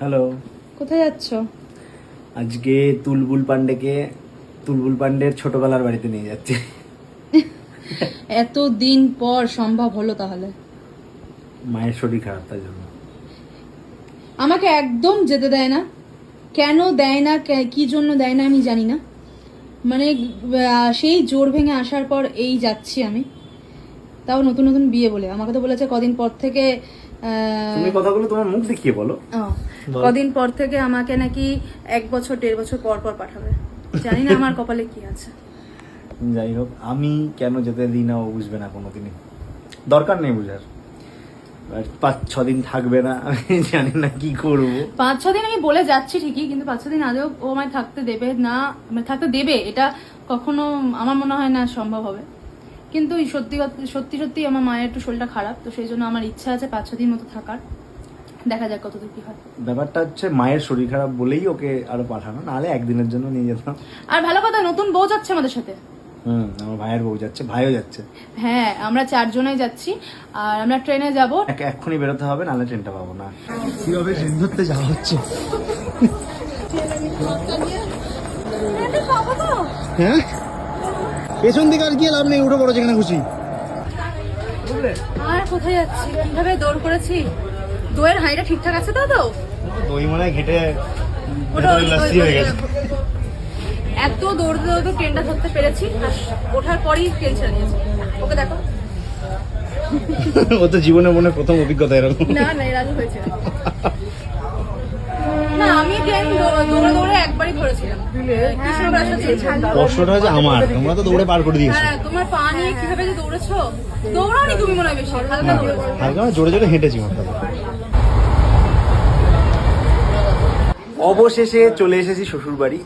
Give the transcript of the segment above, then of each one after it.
Hello. কোথায় যাচ্ছ? আজকে তুলবুল পান্ডের ছোটবেলার বাড়িতে নিয়ে যাচ্ছি। এত দিন পর সম্ভব হলো তাহলে? মায়ের শরীর খারাপ, তাই জন্য। আমাকে একদম যেতে দেয় না। কেন দেয় না, কি জন্য দেয় না আমি জানি না। মানে সেই জোর ভেঙে আসার পর এই যাচ্ছি আমি, তাও নতুন নতুন বিয়ে বলে। আমাকে তো বলেছে কদিন পর থেকে তুমি কথাগুলো তোমার মুখ দেখিয়ে বলো। কদিন পর থেকে আমাকে নাকি 1 বছর 1.5 বছর পর পর পাঠাবে। জানি না আমার কপালে কি আছে। যাই হোক, আমি কেন যেতে দিই না ও বুঝবে না কোনোদিনই, দরকার নেই বুঝার। 5-6 দিন থাকবে না, আমি জানি না কি করবো। 5-6 দিন আমি বলে যাচ্ছি ঠিকই, কিন্তু 5-6 দিন আদেও ও আমায় থাকতে দেবে না। মানে থাকতে দেবে এটা কখনো আমার মনে হয় না সম্ভব হবে। কিন্তু সত্যি সত্যি আমার মায়ের একটু শরীরটা খারাপ, তো সেই জন্য আমার ইচ্ছা আছে 5-6 দিন মতো থাকার। দেখা যাক কতদূর কি হয়। ব্যাপারটা হচ্ছে মায়ের শরীর খারাপ বলেই ওকে আরো পাঠানো, নাহলে একদিনের জন্য নিয়ে যেতাম। আর ভালো কথা, নতুন বউ যাচ্ছে আমাদের সাথে। আমার ভাইয়ের বউ যাচ্ছে, ভাইও যাচ্ছে। হ্যাঁ, আমরা 4 জনেই যাচ্ছি। আর আমরা ট্রেনে যাব। এক্ষুনি বেরোতে হবে, নাহলে ট্রেনটা পাবো না। কিভাবে ট্রেন ধরতে যাওয়া হচ্ছে? হ্যাঁ, পেছন দিকে আর গিয়ে লাভ নেই, উঠে পড়ো যেখানে খুশি। আর কোথায় যাচ্ছি, কিভাবে দৌড় করেছি। দইয়ের হাঁড়িটা ঠিকঠাক আছে তো? দই মনে হয় ঘেটে ওটা লাস্সি হয়ে গেছে। এত দৌড়তে দৌড়তে ট্রেনটা ধরতে পেরেছি, আর ওঠার পরই ট্রেন ছেড়ে দিয়েছে। ওকে দেখো। ও তো জীবনে মনে প্রথম অভিজ্ঞতা এরকম। না এর আগে হয়েছে না। আমি ট্রেন দৌড়ে দৌড়ে একবারই ধরেছিলাম। কষ্টটা হচ্ছে আমার, তোমরা তো দৌড়ে পার করে দিয়েছো। হ্যাঁ, তোমার পা নিয়ে কিভাবে যে দৌড়েছো। দৌড়াওনি তুমি মনে হয় বেশি, হালকা দৌড়েছো। হালকা জোরে জোরে হেঁটেছি মাত্র। অবশেষে চলে এসেছি শ্বশুর বাড়ি।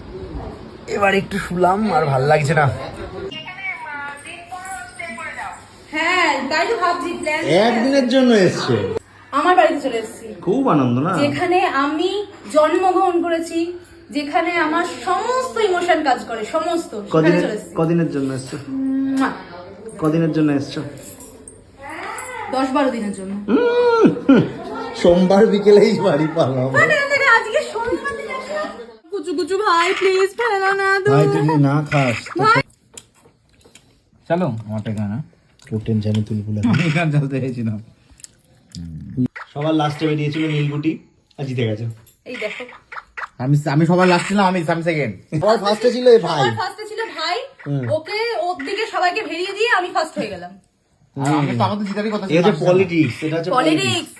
এবার একটু শুলাম, আর ভাল লাগছে না। হ্যাঁ, তাই তো ভাবছি প্ল্যান। একদিনের জন্য এসছে আমার বাড়িতে চলে এসেছি। খুব আনন্দ না? যেখানে আমি জন্মগ্রহণ করেছি, যেখানে আমার সমস্ত ইমোশন কাজ করে, সমস্ত। কদিনের জন্য এসছো? কদিনের জন্য এসছো? 10-12 দিনের জন্য। সোমবার বিকেলেই বাড়ি পালাম। আজকে সোমবার দিন আসলাম। কুচু কুচু ভাই, প্লিজ ফেলো না। ভাই তুই না খাস। চলো আমারটা গানা কেউ টেনশনে তুলবুলে আমি গান চালতে চাইছিলাম। সবার লাস্টে বেরিয়েছিল নীলগুটি, আর জিতে গেছে। এই দেখো, আমি সবার লাস্ট ছিলাম, আমি সেকেন্ড। সবার ফার্স্টে ছিল এই ভাই। ফার্স্টে ছিল ভাই। ওকে ওর দিকে সবাইকে ভেরিয়ে দিয়ে আমি ফার্স্ট হয়ে গেলাম। আমি তো আমাদের জিতারই কথা ছিল। এটা হচ্ছে পলিটিক্স, এটা হচ্ছে পলিটিক্স।